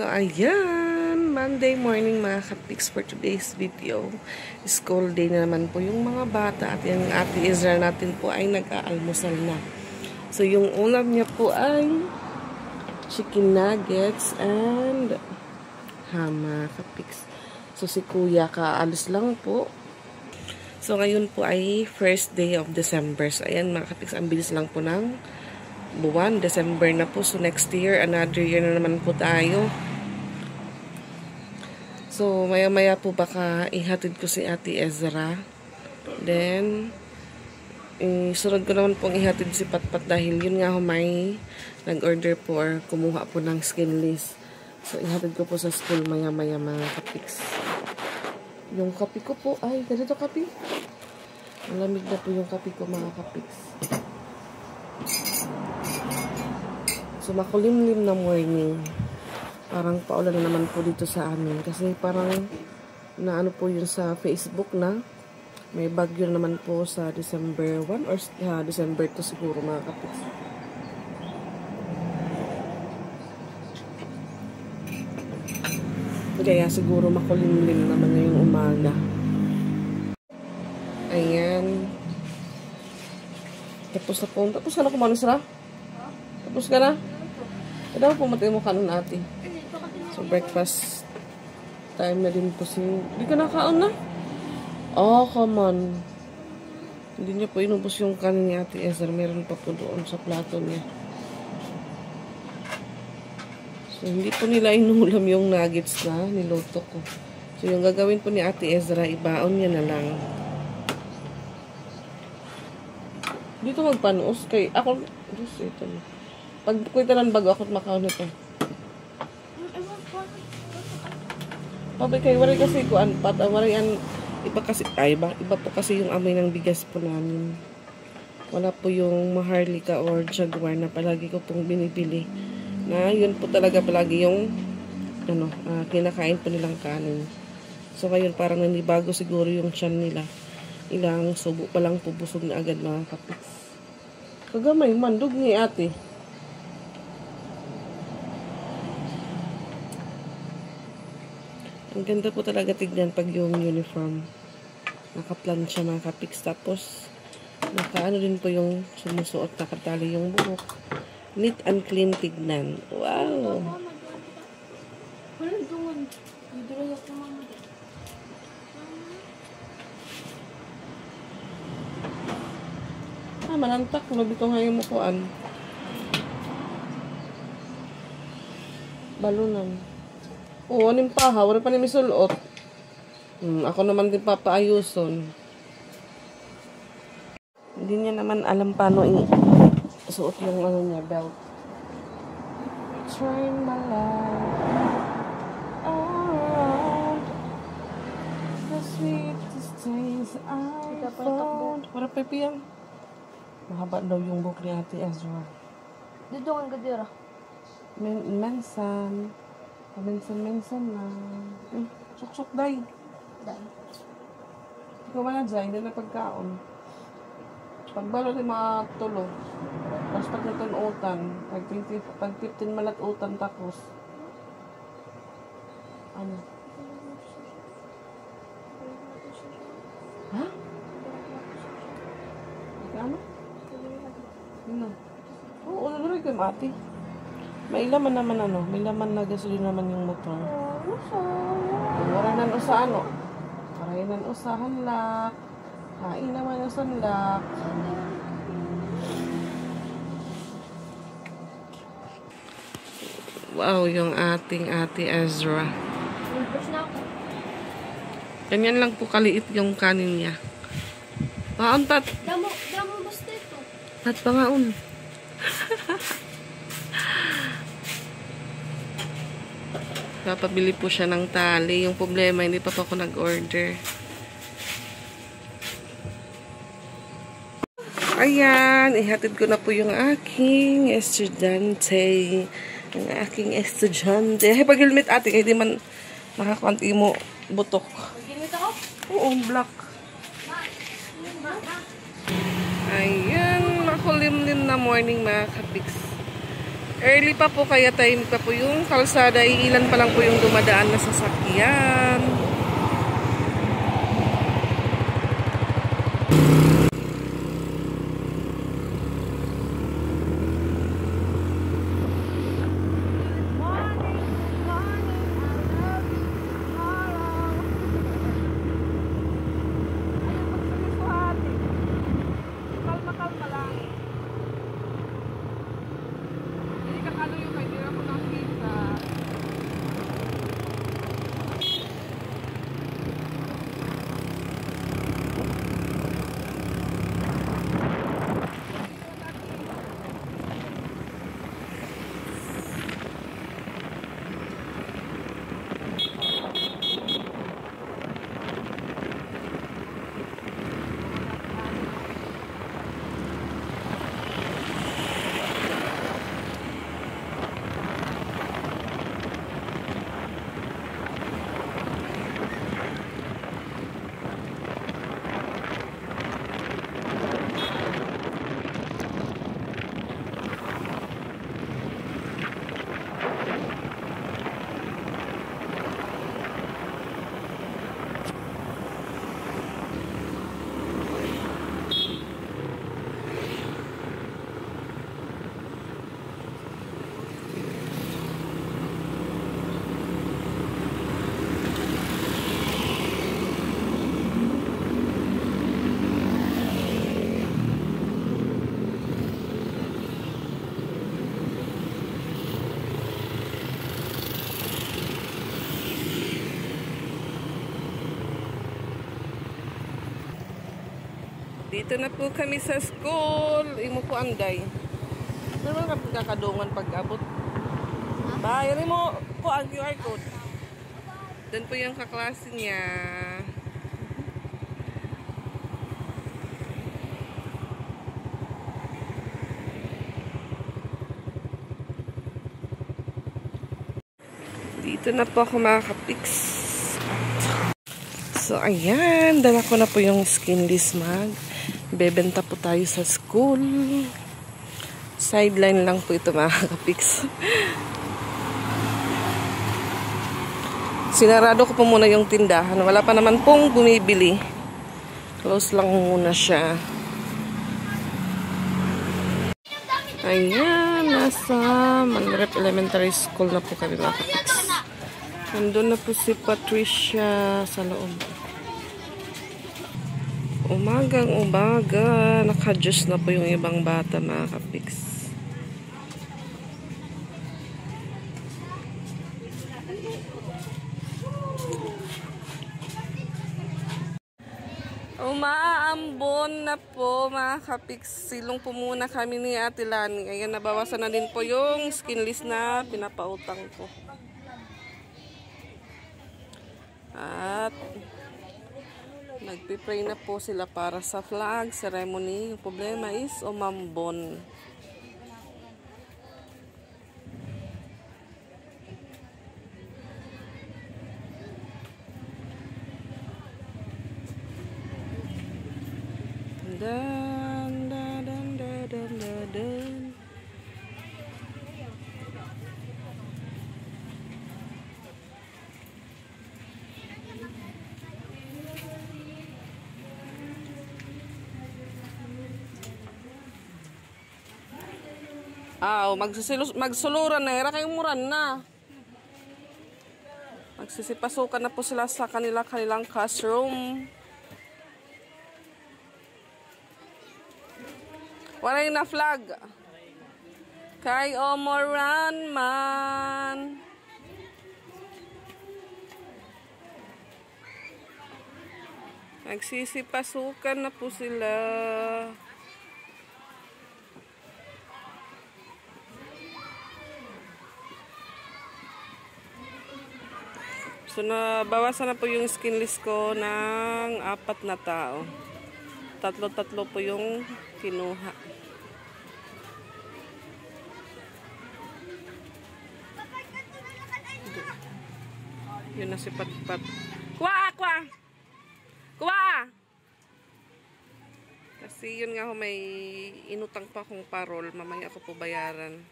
So, ayan. Monday morning mga kapiks for today's video. School day na naman po yung mga bata at yung ate Israel natin po ay nag-aalmusal na. So, yung ulam niya po ay chicken nuggets and ham mga kapiks. So, si kuya kaalis lang po. So, ngayon po ay first day of December. So, ayan mga kapiks, ang bilis lang po ng buwan. December na po. So, next year, another year na naman po tayo. So, maya-maya po baka ihatid ko si Ate Ezra. Then, sunod ko naman pong ihatid si Patpat dahil yun nga may nag-order po or kumuha po ng skinless. So, ihatid ko po sa school maya-maya mga kapiks. Yung kape ko po, ay, ganito kape. Malamig na po yung kape ko mga kapiks. So, makulimlim na morning. Parang paulan na naman po dito sa amin. Kasi parang naano po yun sa Facebook na may bagyo naman po sa December 1 or December 2 siguro mga kapis. Kaya siguro makulimlim naman ngayong umaga. Ayan. Tapos na po. Tapos ka na kumano sila? Tapos ka na? Kaya po matay mo kanon ate. So breakfast time na din po si... Hindi ka nakaon na? Oh, come on. Hindi niya po inubos yung kanin ni Ate Ezra. Meron pa po doon sa plato niya. So hindi po nila inulam yung nuggets na niluto ko. So yung gagawin po ni Ate Ezra, ibaon niya na lang. Dito magpanuos kay... Ako... Diyos, ito na. Pag kuwitanan bago ako't makaon ito. Pabay kay waray kasi kuan pat waray an iba kasi iba po kasi yung amoy ng bigas po namin. Wala po yung Maharlika or Jaguar na palagi ko pong binibili. Na yun po talaga palagi yung kinakain po nilang kanin. So ngayon parang nanibago siguro yung tiyan nila. Ilang subo pa lang po busog na agad mga kapits. Kagamay mandog ni ate. Ang ganda po talaga tignan pag yung uniform. Naka-plansya mga kapiks. Tapos, naka-ano din po yung sumusuot, nakatali yung buhok. Neat and clean tignan. Wow! Manantak. Labi ko nga yung mukuan. Balunan. Oo, aning paha. Wala pa ni misulot. Ako naman din papaayuson. Hindi niya naman alam paano suot yung ano niya, belt. Turn my life around. The sweetest things I found. Wala pa ipiyang. Mahaba daw yung book ni Ate Ezra. Dito ang gadira. Mensan. Minsan na. Sok-sok, day. Ikaw ba na dyan? Hindi na pagkaon. Pagbalo rin mga tulog. Tapos pag natunutan, pag 15 malatutan tapos. Ano? Ha? Ano? Ano? Oo, nalari ko yung ate. May laman naman may laman na gasolina naman yung motor. Wala na usa ano. Paray na usahan lak. Hain naman yung sunlak. Wow, yung ating Ate Ezra. Ganyan lang po kaliit yung kanin niya. Paon pat. Damo basta ito. Pat pangaon. Papabili po siya ng tali. Yung problema, hindi pa po ako nag-order. Ayan, ihatid ko na po yung aking estudyante. Ang aking estudyante. Ay, pag-helmet ate, kaya di man nakakanti mo butok. Pag-helmet ako? Oo, black. Ayan, makulimlim na morning mga kapiks. Early pa po kaya time pa po yung kalsada. Ilan pa lang po yung dumadaan na sasakyan. Dito na po kami sa school. Imo po anday. Ano ka kakadungan pag-abot? Bayarin mo po ang QR code. Doon po yung kaklase niya. Dito na po ako makaka-fix. So, ayan. Dala ko na po yung skinless mag. Bebenta po tayo sa school. Sideline lang po ito makaka-fix. Sinarado ko po muna yung tindahan. Wala pa naman pong bumibili. Close lang muna siya. Ayan. Nasa Manrep Elementary School na po kami makaka-fix. Nandun na po si Patricia sa loob. Umagang-umaga. Naka-juice na po yung ibang bata mga kapix. Umaambon na po mga kapix. Silong po muna kami ni Ate Lani. Ayan, nabawasan na din po yung skinless na pinapautang ko. At nagpipray na po sila para sa flag ceremony. Yung problema is umambon. Dan, dan, dan, dan, dan, dan. Magsuluran na, era kayong muran na. Magsisipasukan na po sila sa kanilang classroom. Wala yung na flag. Kay Omoran man. Magsisipasukan na po sila. So, nabawasan na po yung skinless ko ng 4 na tao. Tatlo po yung kinuha. Yun na si Patpat. Kuha! Kasi yun nga ho, may inutang pa akong parol. Mamaya ako po bayaran.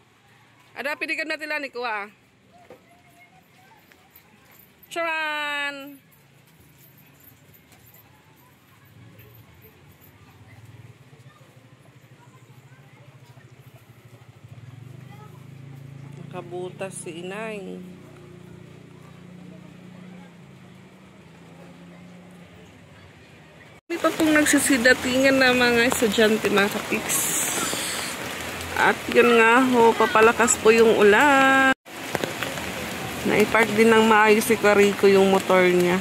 Ada pidikan natin lang ni kuha. Charan! Nakabutas si inay. Ito pong nagsisidatingan na mga estudyante, mga kapiks. At yun nga ho, papalakas po yung ulan. Naipark din ng maayos si Carico yung motor niya.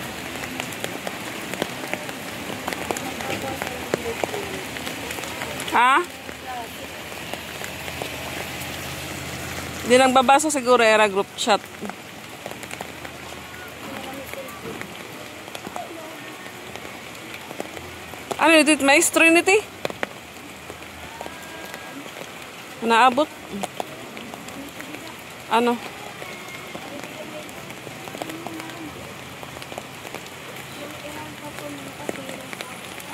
Ha? Hindi nang babasa siguro era group chat. Ano ito? Maestro nito? Naabot? Ano?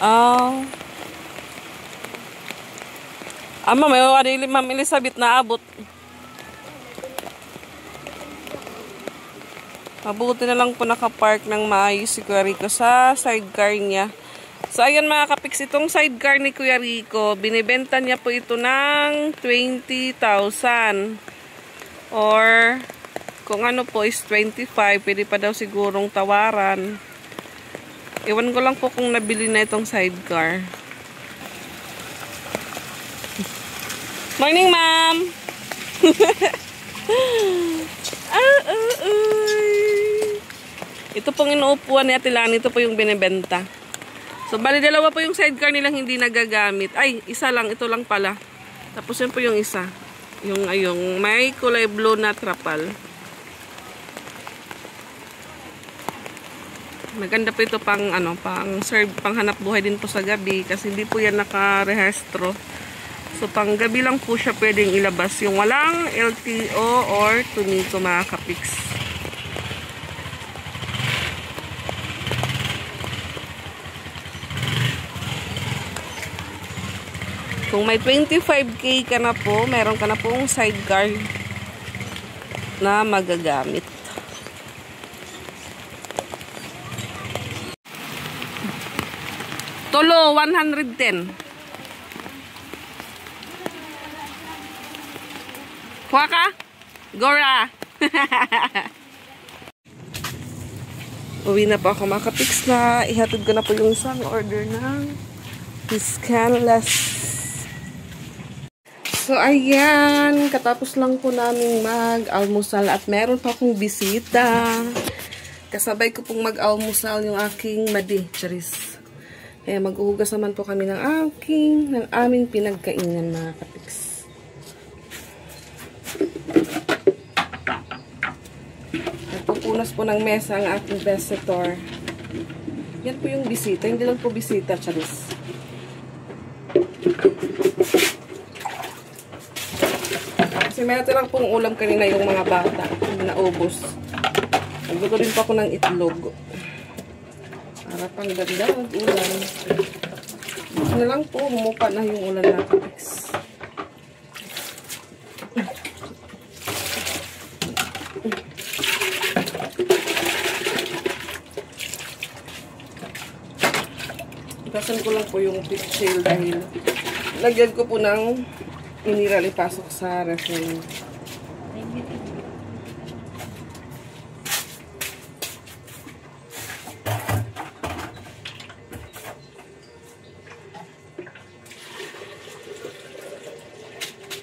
Oh. Ma'am Elizabeth naabot. Mabuti na lang po nakapark ng maayos si Kuya Rico sa sidecar niya. So, ayan mga kapiks, itong sidecar ni Kuya Rico, binibenta niya po ito ng 20,000. Or, kung ano po is 25, pwede pa daw sigurong tawaran. Iwan ko lang po kung nabili na itong sidecar. Morning, ma'am! Ito pong inuupuan ni Ate Lani, ito po yung binibenta. So, bali dalawa po yung sidecar nilang hindi nagagamit. Ay, isa lang. Ito lang pala. Tapos yun po yung isa. Yung may kulay blue na trapal. Maganda po ito pang, serve, pang hanap buhay din po sa gabi. Kasi hindi po yan naka-rehestro. So, pang gabi lang po siya pwedeng ilabas. Yung walang LTO or tuniko, mga kapiks. Kung may 25K ka na po, meron ka na pong sidecar na magagamit. Tolo, 110. Kuha ka? Gora! Uwi na po ako mga kapiks na. Ihatid ko na po yung isang order ng Piscanless. So, ayan. Katapos lang po namin mag-almusal at meron pa akong bisita. Kasabay ko pong mag-almusal yung aking madi, charis. Kaya mag-uhugas naman po kami ng aming pinagkainan, mga kapiks. Nagpupunas po ng mesa ang aking visitor. Yan po yung bisita. Hindi lang po bisita, charis. Kasi may natirang pong ulam kanina yung mga bata. Hindi naubos. Nagluto rin pa ako ng itlog. Para pang ganda mag-ulam. Ito na lang po, humupa na yung ulan na kapiks. Itasan ko lang po yung pixel dahil lagyan ko po ng mineral ipasok sa refrigerator.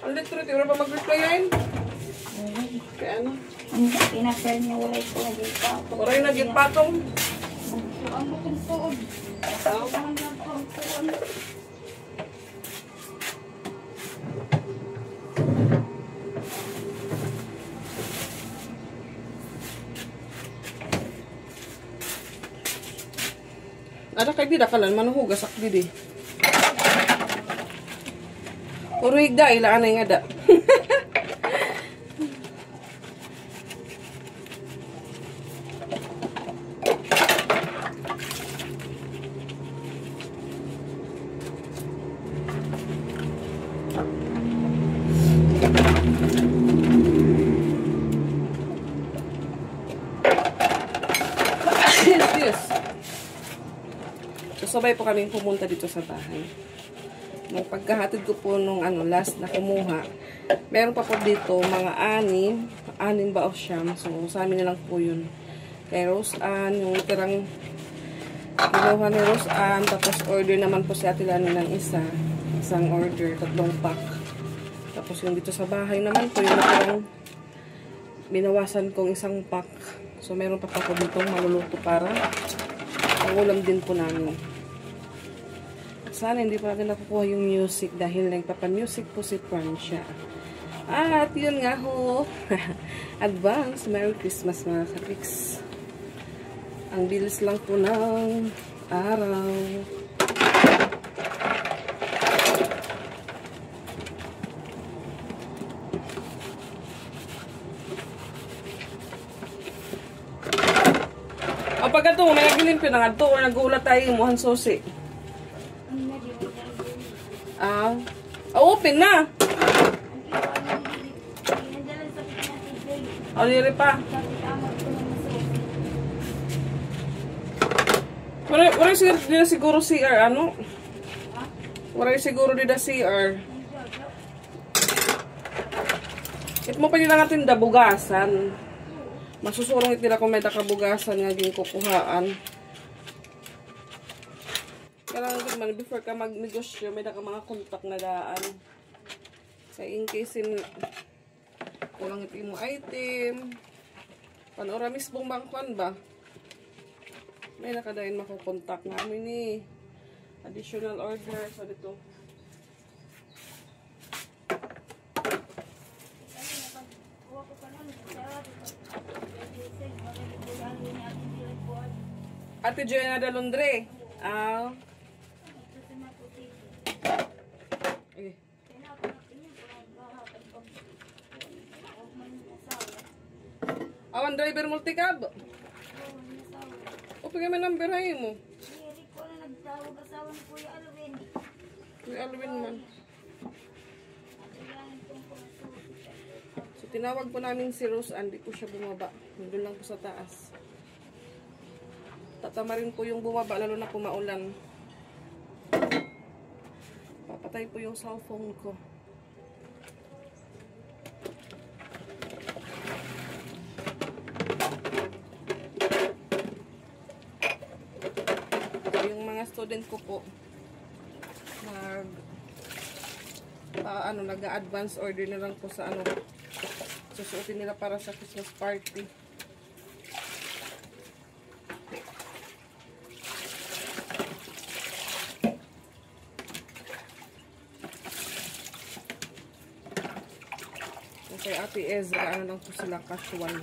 Ang litro, di ba mag-reply yan? Kaya ano? Hindi, pinasal niya wala ito na gipatong. Wala yung nagipatong. Ang bukong tuod. Ang bukong tuod. Ada kay bida kalan manuhugas ak didi. Puro higda ila anay nga da. this? So, sabay po kami pumunta dito sa bahay. Nung pagkahatid ko po nung last na kumuha, meron pa po dito mga anim ba o siyam. So, sa amin na lang po yun. Kay Rose Ann, yung tirang kinuha ni Rose Ann, tapos order naman po si Ate Lani ng isang order, 3 pack. Tapos yung dito sa bahay naman po, yung tirang binawasan kong 1 pack. So, meron pa po dito maluluto para ang ulam din po namin. Sana hindi pa natin nakukuha yung music dahil nagpapa-music po si Francia. At yun nga ho, advance Merry Christmas mga kapiks. Ang bilis lang po ng araw. O pag ito, may naglimpyo na nga ito o nagulat tayo muhan susi. Open na. O, liri pa. Waray siguro CR, ano? Waray siguro dida CR. It mo pa nila natin dabugasan. Masusurong it nila kung may dakabugasan nga ging kukuhaan. Kailangan man before ka magnegosyo, may daka mga kontak na daan. Kaya in case kulang ito mo item. Panora mismong bangkwan ba? May nakadain makukontak namin ni additional order sa dito. Ate Joanna Dalondre. Awan driver multicab. O pagay may number hay mo. Hindi ko na nagtawag asawa ni Kuya Alvin. Kuya Alvin man. So tinawag po namin si Rose Ann, di po siya bumaba. Nandun lang po sa taas. Tatama rin po yung bumaba, lalo na po maulan. Papatay po yung cellphone ko. Student ko po nag-advance order na lang po sa susuotin nila para sa Christmas party. Kay Ate Ezra lang po sila casual.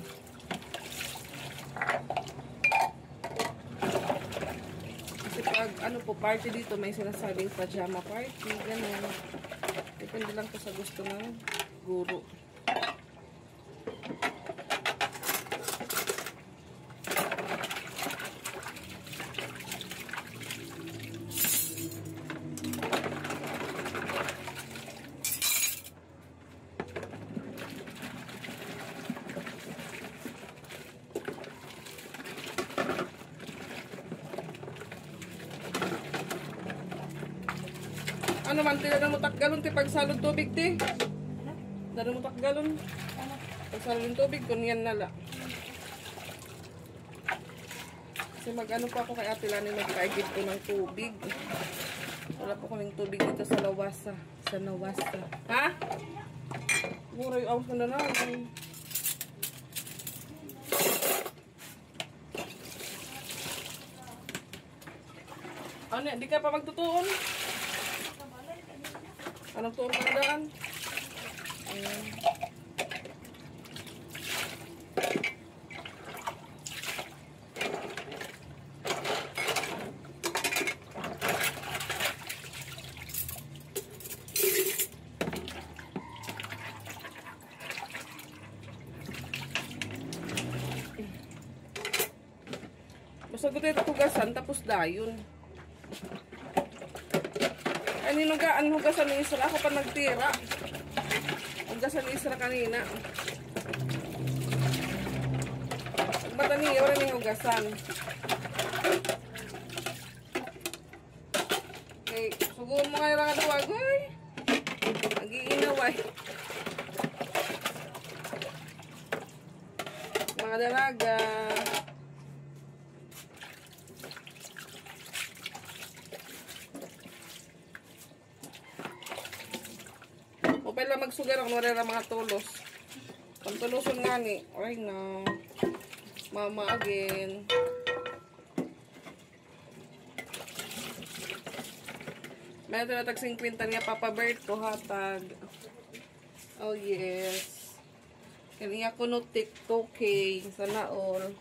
Pag party dito, may sinasabing pajama party, gano'n. Depende lang po sa gusto ng guro. Ano man, tila mo takgalon ti pagsalod tubig ti. Dano mo takgalon. Pagsalod ng tubig, kunyan nala. Kasi mag-ano pa ako kay Ate Lani, mag-kaigid ko ng tubig. Wala po kaming tubig dito sa lawasa. Sa nawasa. Ha? Muray out na na. Ano, di ka pa magtutuon? Anong tuon ka na daan? Ayan. Basta ko tayo tugasan, tapos dayon. Ay, hugasan ni Isra. Ako pa nagtira. Hugasan ni Isra kanina. Pagbata niya, wala niyang hugasan. Suguan mo nga yung mga duwag, ay. Nag-iinaway. Mga dalaga. O pala magsugar ako na mga tulos. Pantuluson nga ni. Ay na. Mama again. Meron na tagsing kwintan niya Papa Berto hatag. Oh yes. Kaniya ko no TikTok sana all.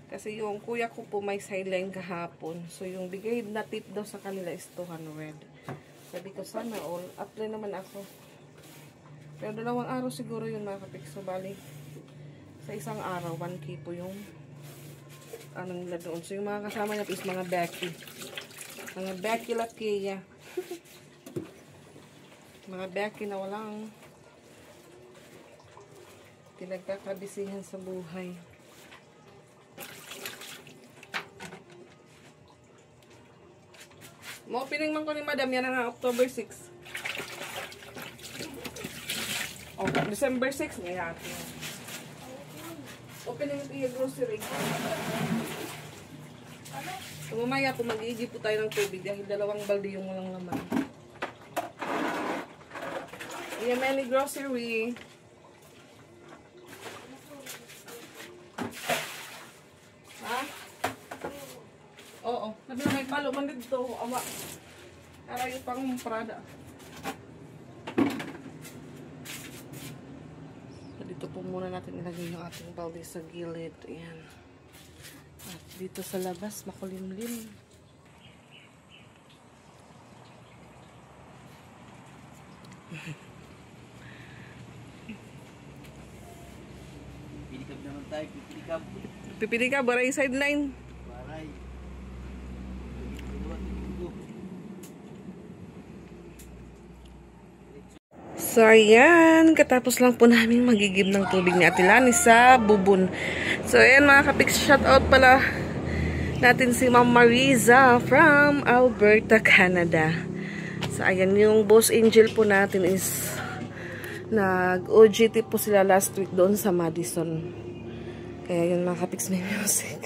Kasi yung kuya ko po may sideline kahapon. So yung bigay na tip daw sa kanila is 200. Sabi ko sana all. Apply naman ako. Pero 2 araw siguro yun mga kapikso. Bali sa isang araw 1K po yung ano nila doon. So yung mga kasama niya is mga Becky. Mga Becky Lakia. Mga Becky na walang pinagkakabisihan sa buhay. Mo-opening man ko ni Madam yan na October 6. O, December 6 ngayon. Opening ito yung grocery. So, mamaya po mag-iigi po tayo ng tubig dahil 2 balde yung walang laman. Ayan, many grocery. Ha? Oo. Sabi na may palo man dito. Awa. Aray pang Prada. So, dito po muna natin ilagay yung ating balde sa gilid. Ayan. At dito sa labas, makulimlim. Pipilikab naman tayo, pipilikab. Pipili ka, baray sideline. Baray. So, ayan. Katapos lang po namin magigib ng tubig ni Ate Lani sa bubon. So, ayan mga kapiks, shoutout pala natin si Ma'am Mariza from Alberta, Canada. So, ayan yung boss angel po natin is nag-OJT po sila last week doon sa Madison. Kaya yun mga kapiks, may music.